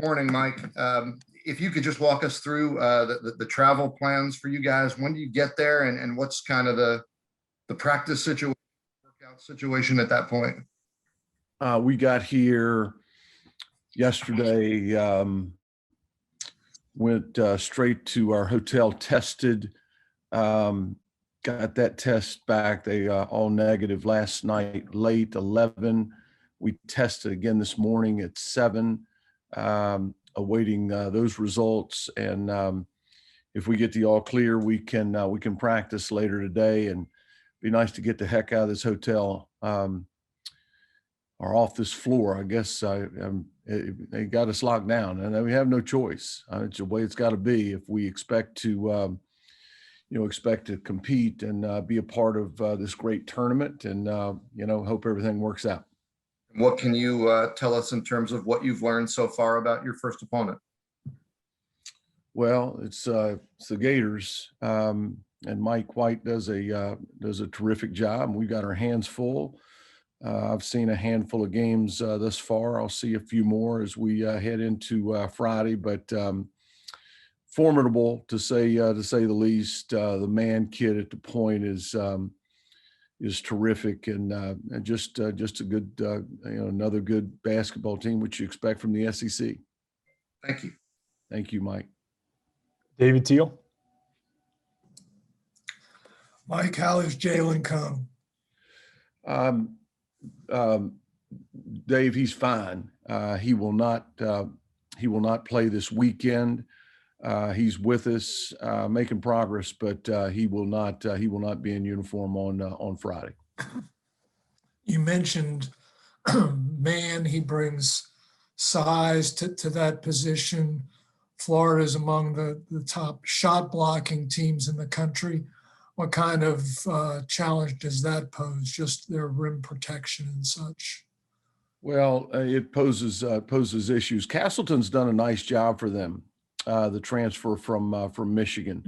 Morning, Mike. If you could just walk us through the travel plans for you guys. When do you get there, and what's kind of the practice situation, workout situation at that point? We got here yesterday, went straight to our hotel, tested, got that test back. They all negative last night, late 11. We tested again this morning at 7, awaiting those results. And if we get the all clear, we can practice later today, and be nice to get the heck out of this hotel. Or off this floor. I guess they got us locked down, and we have no choice. It's the way it's got to be if we expect to, compete and be a part of this great tournament, and hope everything works out. What can you tell us in terms of what you've learned so far about your first opponent? Well, it's the Gators, and Mike White does a terrific job, and we've got our hands full. I've seen a handful of games thus far. I'll see a few more as we head into Friday, but formidable to say the least. The man kid at the point is terrific, and just a good another good basketball team, which you expect from the SEC. Thank you. Thank you, Mike. David Teal. Mike, how is Jalen come? Dave, he's fine. He will not play this weekend. He's with us, making progress, but he will not be in uniform on Friday. You mentioned man, he brings size to that position. Florida is among the top shot blocking teams in the country. What kind of challenge does that pose, just their rim protection and such? Well, it poses issues. Castleton's done a nice job for them, the transfer from Michigan.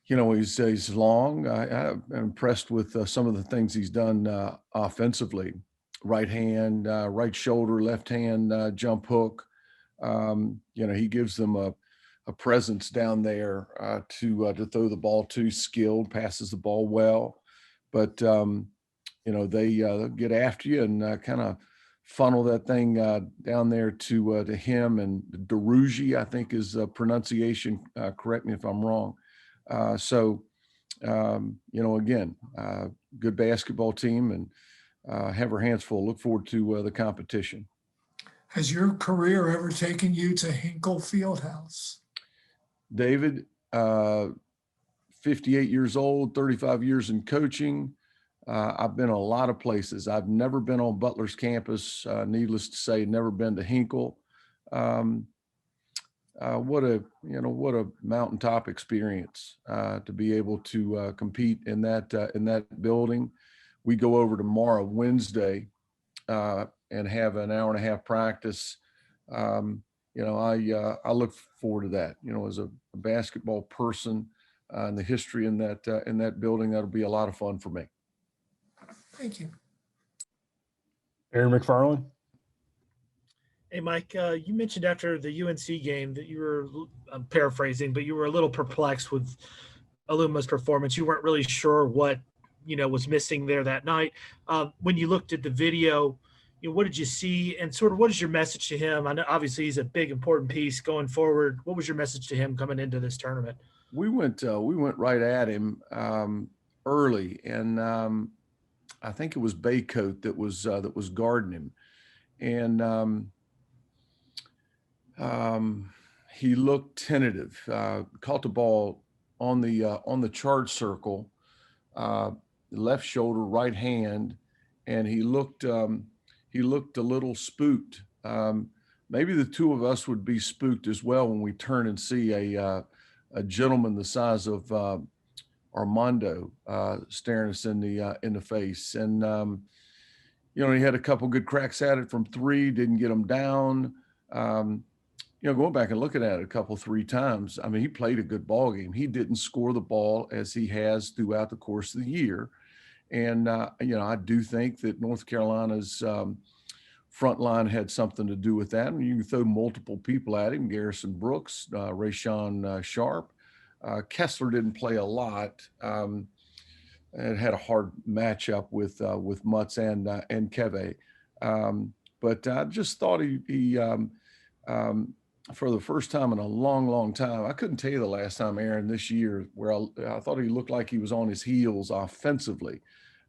He's long. I'm impressed with some of the things he's done offensively. Right hand, right shoulder, left hand jump hook. He gives them a presence down there to throw the ball to, skilled, passes the ball well, but they get after you and kind of funnel that thing down there to him. And DeRougie, I think, is pronunciation. Correct me if I'm wrong. Again, good basketball team, and have our hands full. Look forward to the competition. Has your career ever taken you to Hinkle Fieldhouse? David, 58 years old, 35 years in coaching. I've been a lot of places. I've never been on Butler's campus. Needless to say, never been to Hinkle. What a mountaintop experience to be able to compete in that building. We go over tomorrow, Wednesday, and have an hour and a half practice. I look forward to that. As a basketball person, and the history in that building, that'll be a lot of fun for me. Thank you. Aaron McFarland. Hey, Mike, you mentioned after the UNC game that you were, I'm paraphrasing, but you were a little perplexed with Aluma's performance. You weren't really sure what, was missing there that night. When you looked at the video, what did you see, and sort of what is your message to him? I know obviously he's a big, important piece going forward. What was your message to him coming into this tournament? We went right at him early, and I think it was Baycoat that was guarding him, and he looked tentative. Caught the ball on the charge circle, left shoulder, right hand, and he looked a little spooked. Maybe the two of us would be spooked as well when we turn and see a gentleman the size of Armando staring us in the face. And he had a couple good cracks at it from three, didn't get them down. Going back and looking at it 3 times, I mean, he played a good ball game. He didn't score the ball as he has throughout the course of the year. And, I do think that North Carolina's front line had something to do with that. And you can throw multiple people at him: Garrison Brooks, Rayshawn Sharp. Kessler didn't play a lot. And had a hard matchup with Mutz and Keve. But I just thought he for the first time in a long, long time, I couldn't tell you the last time, Aaron, this year, where I thought he looked like he was on his heels offensively.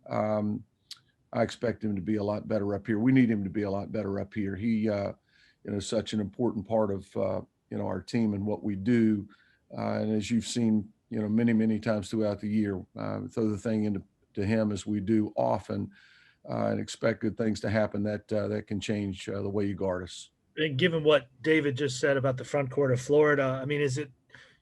I expect him to be a lot better up here. We need him to be a lot better up here. He, such an important part of, our team and what we do. And as you've seen, many, many times throughout the year, throw the thing into him as we do often, and expect good things to happen that can change the way you guard us. And given what David just said about the front court of Florida, I mean,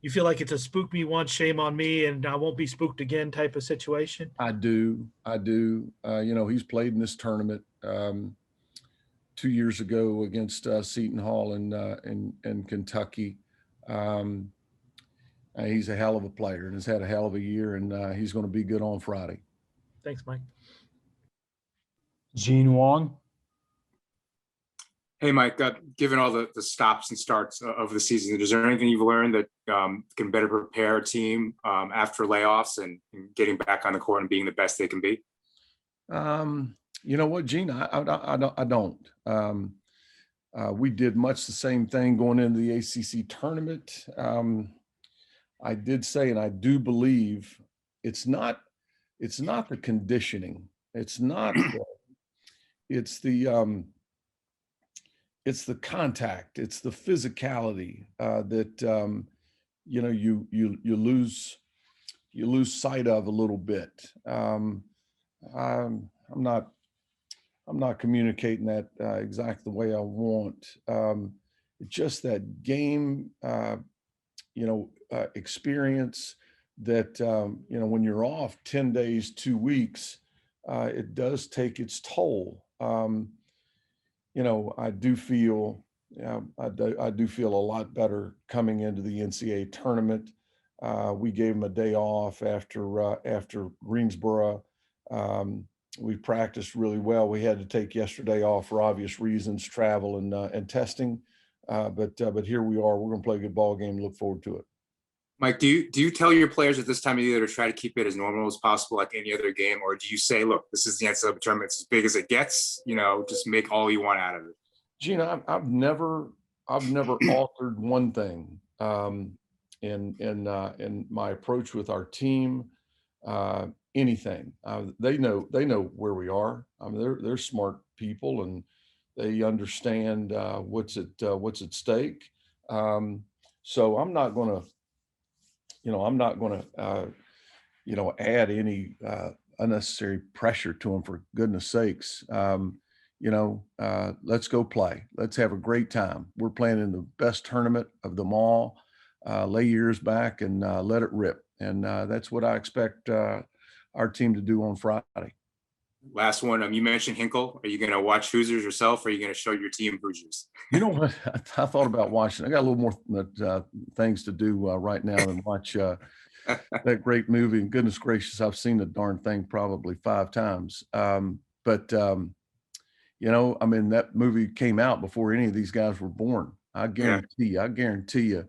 you feel like it's a spook me once, shame on me, and I won't be spooked again type of situation? I do. He's played in this tournament 2 years ago against Seton Hall in Kentucky. He's a hell of a player and has had a hell of a year, and he's going to be good on Friday. Thanks, Mike. Gene Wong. Hey, Mike, given all the stops and starts of the season, is there anything you've learned that can better prepare a team after layoffs and getting back on the court and being the best they can be? You know what, Gene? I don't. We did much the same thing going into the ACC tournament. I did say, and I do believe, it's not the conditioning. It's not. It's the contact. It's the physicality that you lose sight of a little bit. I'm not communicating that exactly the way I want. It's just that game, experience that when you're off 10 days, 2 weeks, it does take its toll. I do feel a lot better coming into the NCAA tournament. We gave them a day off after Greensboro. We practiced really well. We had to take yesterday off for obvious reasons, travel and testing. But here we are. We're going to play a good ball game. Look forward to it. Mike, do you tell your players at this time of year to try to keep it as normal as possible, like any other game, or do you say, look, this is the NCAA tournament, it's as big as it gets, just make all you want out of it? Gene, I've never altered one thing in my approach with our team. Anything. They know where we are. I mean, they're smart people and they understand what's at stake. So I'm not going to add any unnecessary pressure to them, for goodness sakes. Let's go play. Let's have a great time. We're playing in the best tournament of them all. Lay your ears back and let it rip. And that's what I expect our team to do on Friday. Last one. You mentioned Hinkle. Are you going to watch Hoosiers yourself, or are you going to show your team Hoosiers? You know what? I thought about watching. I got a little more things to do right now than watch that great movie. And goodness gracious, I've seen the darn thing probably 5 times. That movie came out before any of these guys were born. I guarantee you.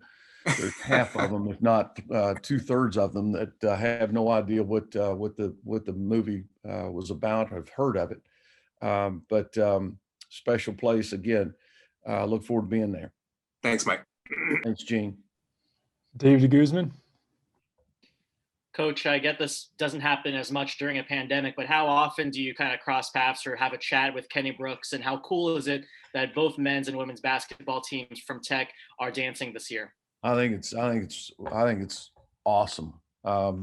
There's half of them, if not 2/3 of them, that have no idea what the movie was about or have heard of it. But special place again. Look forward to being there. Thanks, Mike. Thanks, Gene. David Guzman. Coach, I get this doesn't happen as much during a pandemic, but how often do you kind of cross paths or have a chat with Kenny Brooks? And how cool is it that both men's and women's basketball teams from Tech are dancing this year? I think it's awesome. I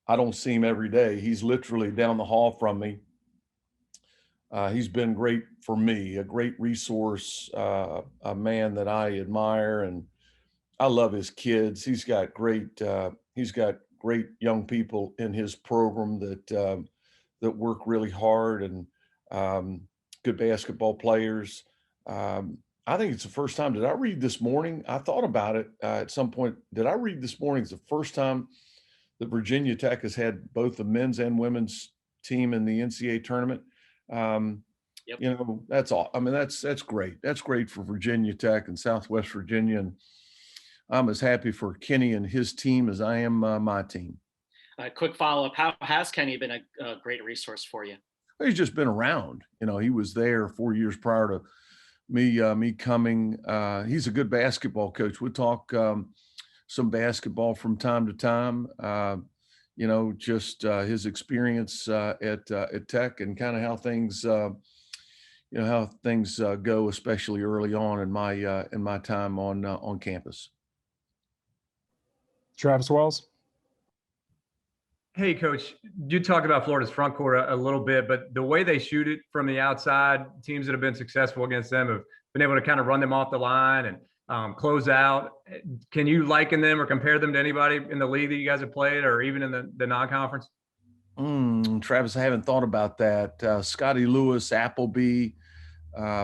don't see him every day. He's literally down the hall from me. He's been great for me, a great resource, a man that I admire, and I love his kids. He's got great young people in his program that work really hard and good basketball players. I think it's the first time. Did I read this morning? I thought about it at some point. Did I read this morning? It's the first time that Virginia Tech has had both the men's and women's team in the NCAA tournament. Yep. You know, that's all. I mean, that's great. That's great for Virginia Tech and Southwest Virginia. And I'm as happy for Kenny and his team as I am my team. Quick follow-up. How has Kenny been a great resource for you? He's just been around. You know, he was there 4 years prior to me coming. He's a good basketball coach. We talk some basketball from time to time. You know, just his experience at Tech and kind of how things go, especially early on in my time on campus. Travis Wells. Hey, Coach, you talked about Florida's front court a little bit, but the way they shoot it from the outside, teams that have been successful against them have been able to kind of run them off the line and close out. Can you liken them or compare them to anybody in the league that you guys have played or even in the non-conference? Travis, I haven't thought about that. Scotty Lewis, Appleby,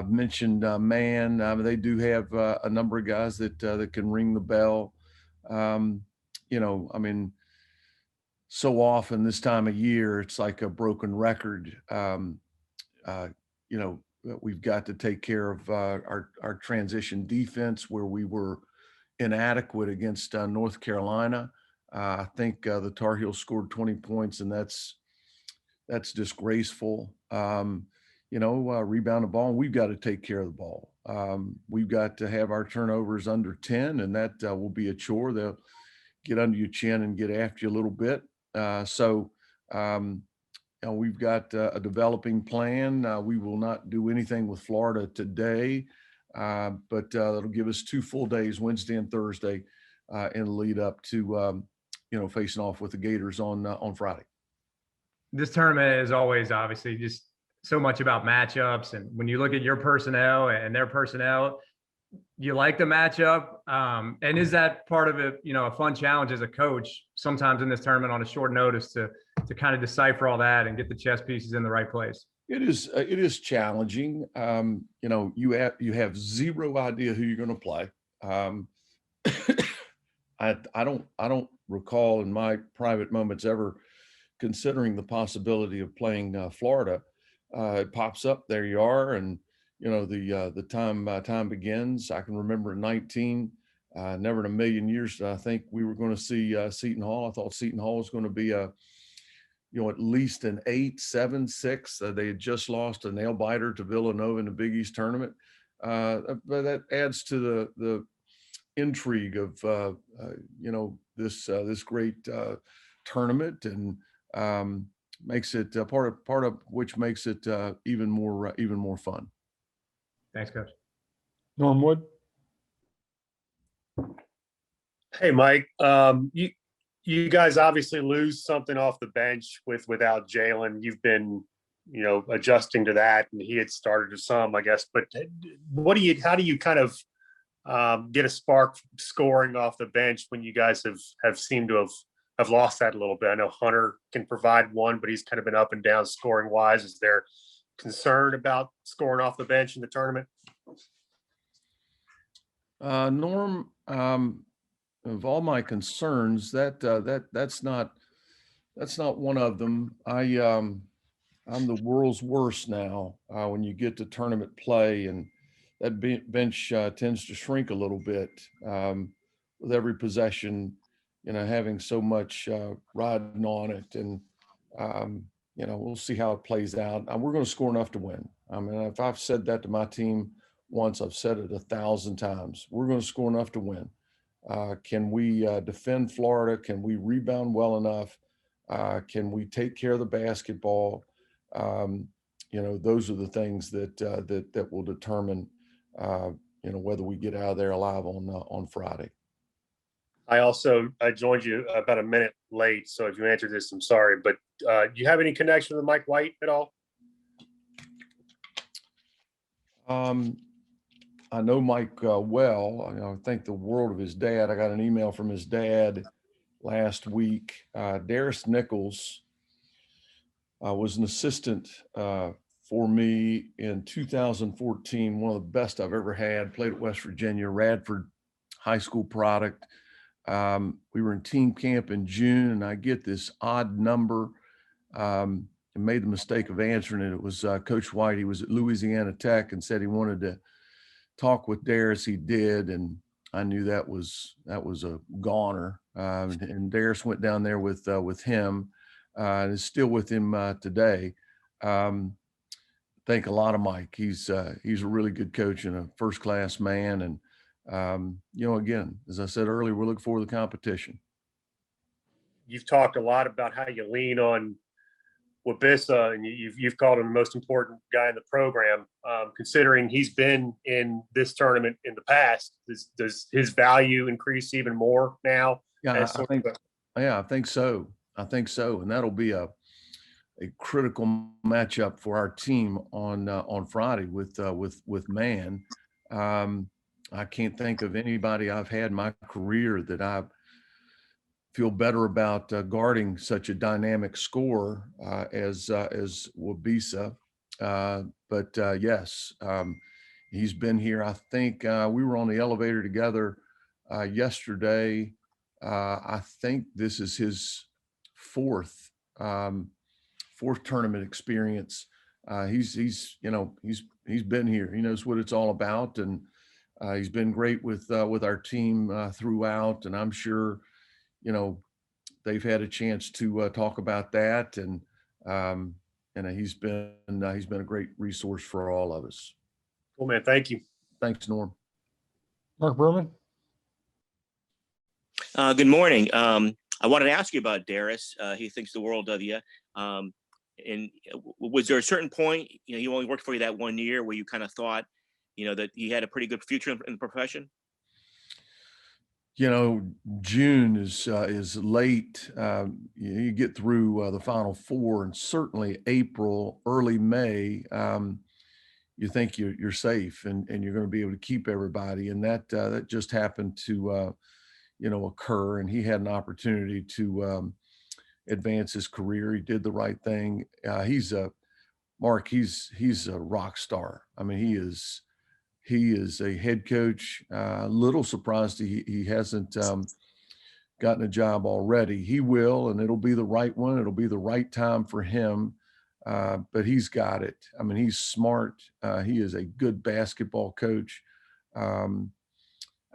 mentioned Man. They do have a number of guys that can ring the bell. You know, I mean, so often this time of year, it's like a broken record. You know, we've got to take care of our transition defense where we were inadequate against North Carolina. I think the Tar Heels scored 20 points, and that's disgraceful. You know, rebound the ball, and we've got to take care of the ball. We've got to have our turnovers under 10, and that will be a chore. They'll get under your chin and get after you a little bit. You know, we've got a developing plan. We will not do anything with Florida today, but that'll give us 2 full days, Wednesday and Thursday, in the lead up to you know, facing off with the Gators on Friday. This tournament is always obviously just so much about matchups. And when you look at your personnel and their personnel, you like the matchup. And is that part of it, you know, a fun challenge as a coach sometimes in this tournament on a short notice to kind of decipher all that and get the chess pieces in the right place? It is challenging. You know, you have zero idea who you're going to play. I don't recall in my private moments ever considering the possibility of playing Florida. It pops up, there you are, and you know the time begins. I can remember in 19, never in a million years did I think we were going to see Seton Hall. I thought Seton Hall was going to be at least an 8, 7, 6. They had just lost a nail biter to Villanova in the Big East tournament, but that adds to the intrigue of you know, this great tournament, and makes it part of which makes it even more fun. Thanks, Coach. Norm Wood. Hey, Mike. You guys obviously lose something off the bench without Jalen. You've been, you know, adjusting to that, and he had started to some, I guess. But how do you kind of get a spark scoring off the bench when you guys have seemed to have lost that a little bit? I know Hunter can provide one, but he's kind of been up and down scoring wise. Is there concern about scoring off the bench in the tournament? Norm, of all my concerns, that's not one of them. I'm the world's worst now when you get to tournament play, and that bench tends to shrink a little bit with every possession, you know, having so much riding on it. And you know, we'll see how it plays out. We're going to score enough to win. I mean, if I've said that to my team once, I've said it 1,000 times. We're going to score enough to win. Can we defend Florida? Can we rebound well enough? Can we take care of the basketball? You know, those are the things that will determine you know, whether we get out of there alive on Friday. I joined you about a minute late, so if you answered this, I'm sorry. But do you have any connection with Mike White at all? I know Mike well. I think the world of his dad. I got an email from his dad last week. Darius Nichols was an assistant for me in 2014, one of the best I've ever had. Played at West Virginia, Radford high school product. We were in team camp in June, and I get this odd number and made the mistake of answering it. It was Coach White. He was at Louisiana Tech and said he wanted to talk with Darius. He did, and I knew that was a goner. And Darius went down there with him, and is still with him today. Think a lot of Mike. He's a really good coach and a first-class man. And again, as I said earlier, we're looking forward to the competition. You've talked a lot about how you lean on Wabissa, and you've called him the most important guy in the program. Considering he's been in this tournament in the past, does his value increase even more now? Yeah, I think so. And that'll be a critical matchup for our team on Friday with Man. I can't think of anybody I've had in my career that I feel better about guarding such a dynamic scorer as Wabissa. But yes, he's been here. I think we were on the elevator together yesterday. I think this is his fourth tournament experience. He's been here. He knows what it's all about, and he's been great with our team throughout. And I'm sure, they've had a chance to talk about that, and he's been a great resource for all of us. Cool, man. Thank you. Thanks, Norm. Mark Berman. Good morning. I wanted to ask you about Darius. He thinks the world of you. And was there a certain point, he only worked for you that 1 year, where you kind of thought, that he had a pretty good future in the profession? June is late. You get through the Final Four, and certainly April, early May, you think you're safe and you're going to be able to keep everybody. And that just happened to occur, and he had an opportunity to advance his career. He did the right thing. He's a rock star. I mean, he is a head coach. A little surprised he hasn't gotten a job already. He will, and it'll be the right one. It'll be the right time for him. But he's got it. I mean, he's smart. He is a good basketball coach. I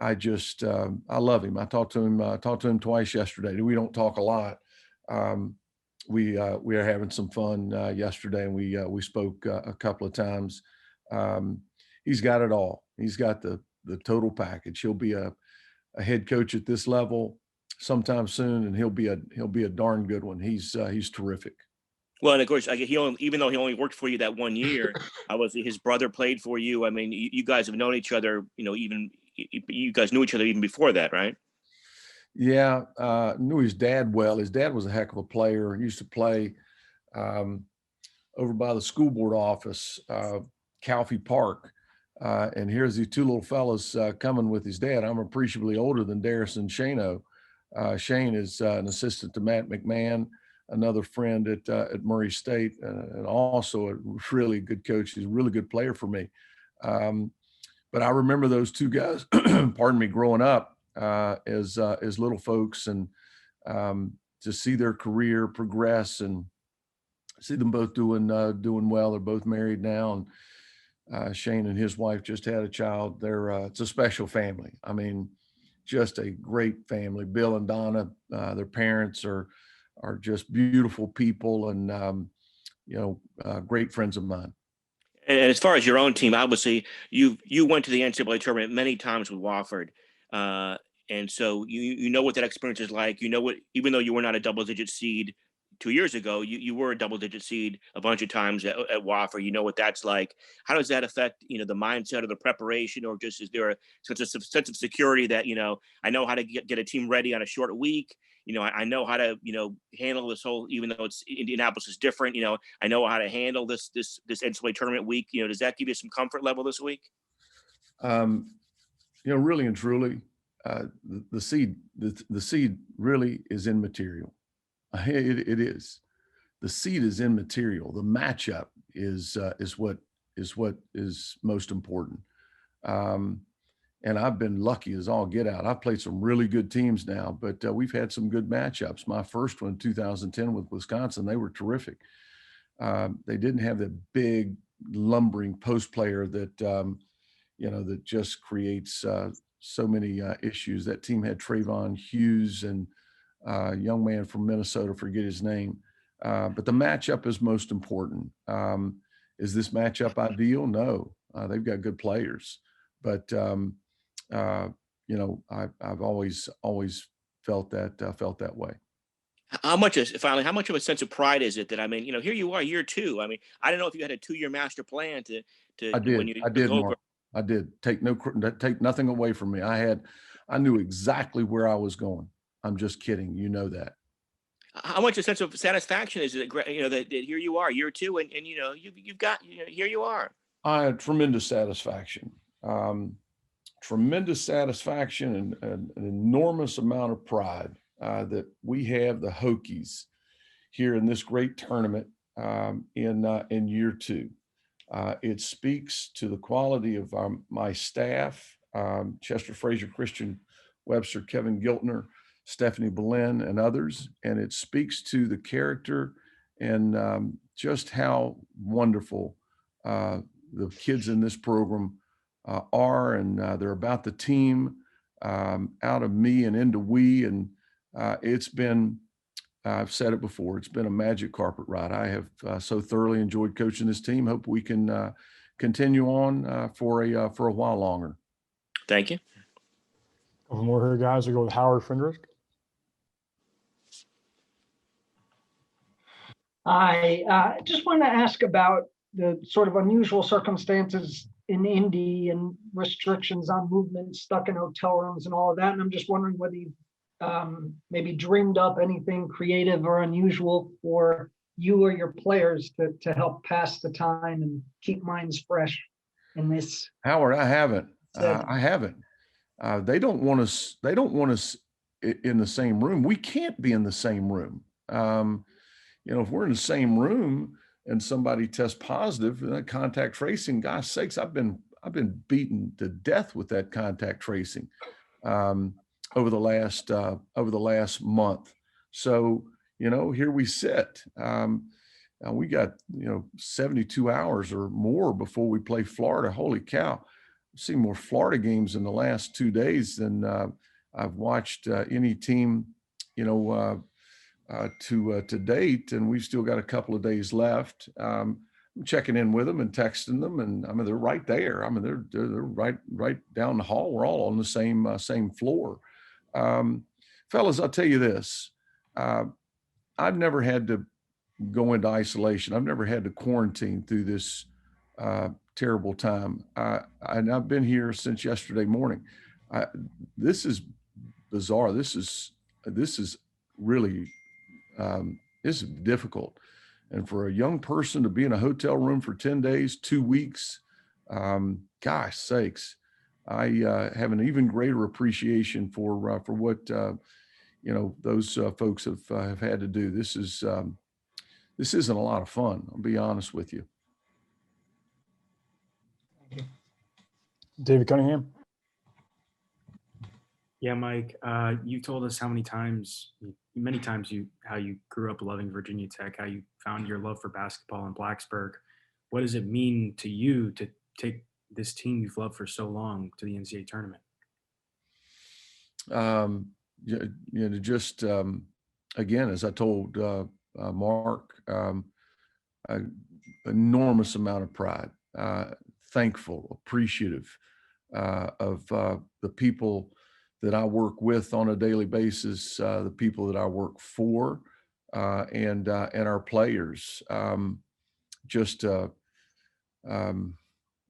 love him. I talked to him twice yesterday. We don't talk a lot. We are having some fun yesterday, and we spoke a couple of times. He's got it all. He's got the total package. He'll be a head coach at this level sometime soon, and he'll be a darn good one. He's terrific. Well, and of course, even though he only worked for you that 1 year, his brother played for you. I mean, you guys have known each other. Even you guys knew each other even before that, right? Yeah, knew his dad well. His dad was a heck of a player. He used to play over by the school board office, Calfee Park. And here's these two little fellas coming with his dad. I'm appreciably older than Darius and Shano. Shane is an assistant to Matt McMahon, another friend at Murray State, and also a really good coach. He's a really good player for me. But I remember those two guys, pardon me, growing up as little folks, and to see their career progress and see them both doing well. They're both married now, and Shane and his wife just had a child. It's a special family. I mean, just a great family. Bill and Donna, their parents are just beautiful people, and great friends of mine. And as far as your own team, obviously you went to the NCAA tournament many times with Wofford, and so you know what that experience is like. Even though you were not a double-digit seed 2 years ago, you were a double-digit seed a bunch of times at Wofford. You know what that's like. How does that affect the mindset or the preparation, or just is there a sense of security that I know how to get a team ready on a short week? I know how to handle this whole, even though it's Indianapolis is different. I know how to handle this NCAA tournament week. Does that give you some comfort level this week? Really and truly, the seed really is immaterial. It is. The seed is immaterial. The matchup is what is most important. And I've been lucky as all get out. I've played some really good teams now, but we've had some good matchups. My first one, 2010 with Wisconsin, they were terrific. They didn't have the big lumbering post player that, that just creates so many issues. That team had Trayvon Hughes and a young man from Minnesota, forget his name. But the matchup is most important. Is this matchup ideal? No, they've got good players, but I've always felt that way. How much of a sense of pride is it that, I mean, here you are, year 2. I mean, I don't know if you had a 2-year master plan to I did. when you I did, took over. Mark. I did. Take nothing away from me. I knew exactly where I was going. I'm just kidding. You know that. How much a sense of satisfaction is it, that here you are, year 2, and you've got, here you are. I had tremendous satisfaction. Tremendous satisfaction and an enormous amount of pride that we have the Hokies here in this great tournament in year 2. It speaks to the quality of my staff, Chester Frazier, Christian Webster, Kevin Giltner, Stephanie Boleyn, and others. And it speaks to the character and just how wonderful the kids in this program are. And they're about the team, out of me and into we. And it's been, I've said it before, it's been a magic carpet ride. I have so thoroughly enjoyed coaching this team. Hope we can continue on for a while longer. Thank you. Couple more here, guys. We go with Howard Friedrich. I just wanted to ask about the sort of unusual circumstances in Indy and restrictions on movement, stuck in hotel rooms and all of that. And I'm just wondering whether you've maybe dreamed up anything creative or unusual for you or your players to help pass the time and keep minds fresh in this. Howard, I haven't. They don't want us. They don't want us in the same room. We can't be in the same room. If we're in the same room and somebody tests positive, contact tracing, gosh sakes, I've been beaten to death with that contact tracing over the last month. So, here we sit. We got 72 hours or more before we play Florida. Holy cow! I've seen more Florida games in the last 2 days than I've watched any team, to date, and we've still got a couple of days left. I'm checking in with them and texting them, and I mean they're right there. I mean they're right down the hall. We're all on the same floor. Fellas, I'll tell you this: I've never had to go into isolation. I've never had to quarantine through this terrible time. And I've been here since yesterday morning. This is bizarre. This is really. This is difficult. And for a young person to be in a hotel room for 10 days, 2 weeks, gosh sakes, I have an even greater appreciation for what, those folks have had to do. This isn't a lot of fun. I'll be honest with you. David Cunningham. Yeah, Mike, you told us many times how you grew up loving Virginia Tech, how you found your love for basketball in Blacksburg. What does it mean to you to take this team you've loved for so long to the NCAA tournament? Again, as I told Mark, enormous amount of pride, thankful, appreciative of the people that I work with on a daily basis, the people that I work for, and our players.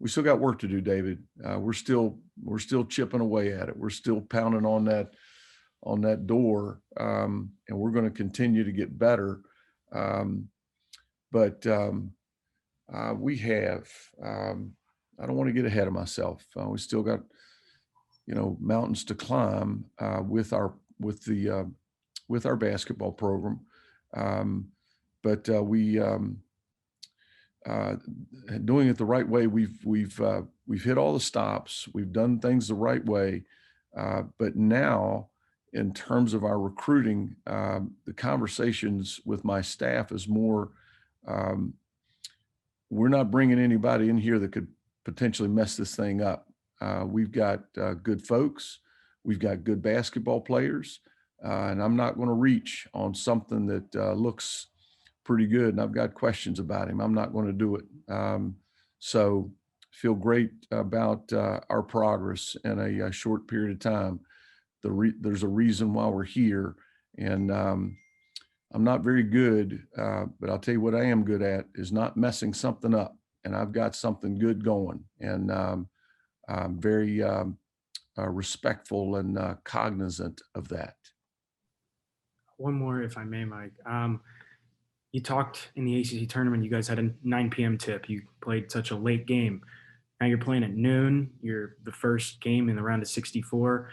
We still got work to do, David. We're still chipping away at it. We're still pounding on that door, and we're going to continue to get better. But we have. I don't want to get ahead of myself. We still got mountains to climb with our basketball program, but doing it the right way. We've hit all the stops. We've done things the right way, but now, in terms of our recruiting, the conversations with my staff is more we're not bringing anybody in here that could potentially mess this thing up. We've got good folks. We've got good basketball players. And I'm not going to reach on something that looks pretty good. And I've got questions about him. I'm not going to do it. So feel great about our progress in a short period of time. There's a reason why we're here. And I'm not very good, but I'll tell you what I am good at is not messing something up. And I've got something good going. And I'm very respectful and cognizant of that. One more, if I may, Mike. You talked in the ACC tournament, you guys had a 9 p.m. tip. You played such a late game. Now you're playing at noon. You're the first game in the round of 64.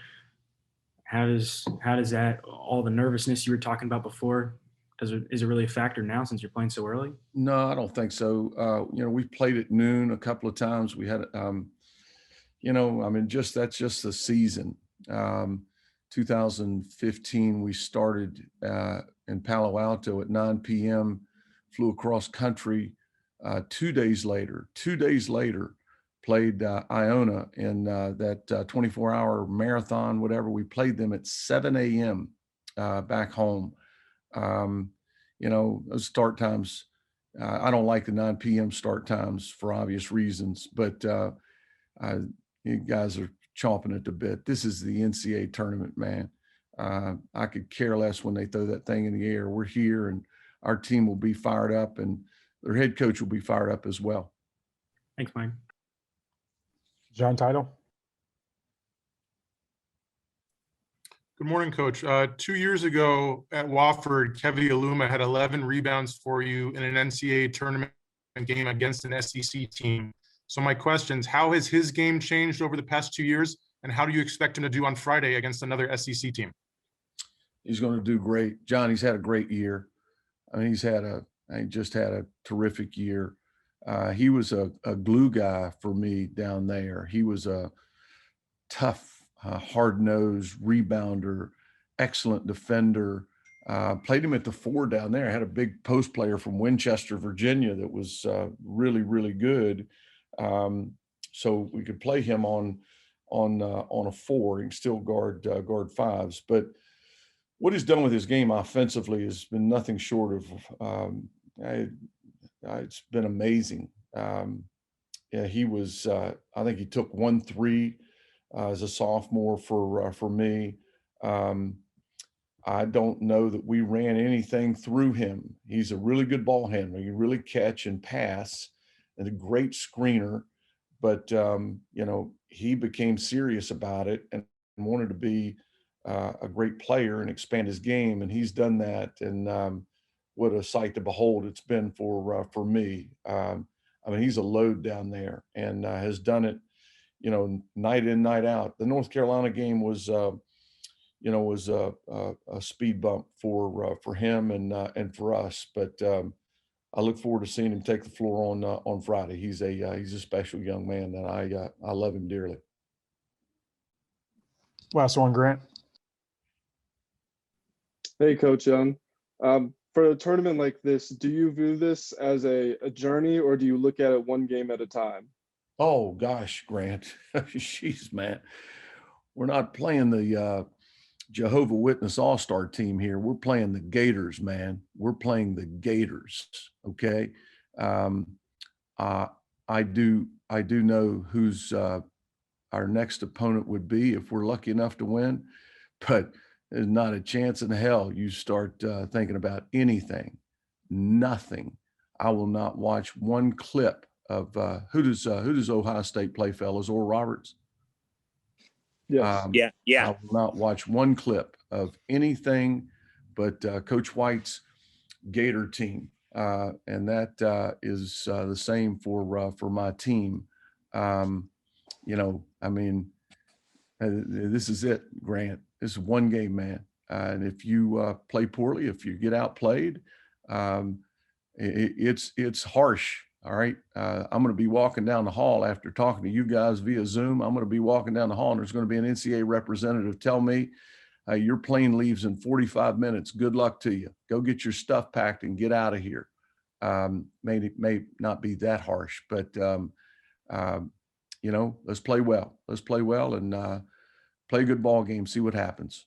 How does that, all the nervousness you were talking about before, is it really a factor now since you're playing so early? No, I don't think so. We've played at noon a couple of times. We had, that's just the season. 2015, we started in Palo Alto at 9 p.m., flew across country. 2 days later, played Iona in that 24-hour marathon, whatever. We played them at 7 a.m. Back home. Those start times, I don't like the 9 p.m. start times for obvious reasons, but you guys are chomping at the bit. This is the NCAA tournament, man. I could care less when they throw that thing in the air. We're here and our team will be fired up and their head coach will be fired up as well. Thanks, Mike. John Title. Good morning, Coach. 2 years ago at Wofford, Kevin Aluma had 11 rebounds for you in an NCAA tournament game against an SEC team. So my questions, how has his game changed over the past 2 years? And how do you expect him to do on Friday against another SEC team? He's going to do great. John, he's had a great year. I mean, he just had a terrific year. He was a glue guy for me down there. He was a tough, hard-nosed rebounder, excellent defender. Played him at the 4 down there. I had a big post player from Winchester, Virginia that was really, really good. So we could play him on a 4. He can still guard fives. But what he's done with his game offensively has been nothing short of it's been amazing. He was I think he took 1 3 as a sophomore for me. I don't know that we ran anything through him. He's a really good ball handler. He really catch and pass and a great screener. But, he became serious about it and wanted to be a great player and expand his game. And he's done that. And what a sight to behold it's been for me. He's a load down there and has done it, night in, night out. The North Carolina game was a speed bump for him and for us. But I look forward to seeing him take the floor on Friday. He's a special young man, and I love him dearly. Last one, Grant. Hey, Coach Young. For a tournament like this, do you view this as a journey, or do you look at it one game at a time? Oh gosh, Grant, jeez, man, we're not playing the Jehovah Witness All-Star team here. We're playing the Gators, man. We're playing the Gators. Okay. I do know who's our next opponent would be if we're lucky enough to win, but there's not a chance in hell you start thinking about anything, nothing. I will not watch one clip of who does Ohio State play, fellas? Oral Roberts? Yes. Yeah. I will not watch one clip of anything but Coach White's Gator team. And that is the same for my team. This is it, Grant. This is one game, man. And if you play poorly, if you get outplayed, it's harsh. All right. I'm going to be walking down the hall after talking to you guys via Zoom. I'm going to be walking down the hall and there's going to be an NCAA representative tell me your plane leaves in 45 minutes. Good luck to you. Go get your stuff packed and get out of here. may not be that harsh, but let's play well. Let's play well and play a good ball game. See what happens.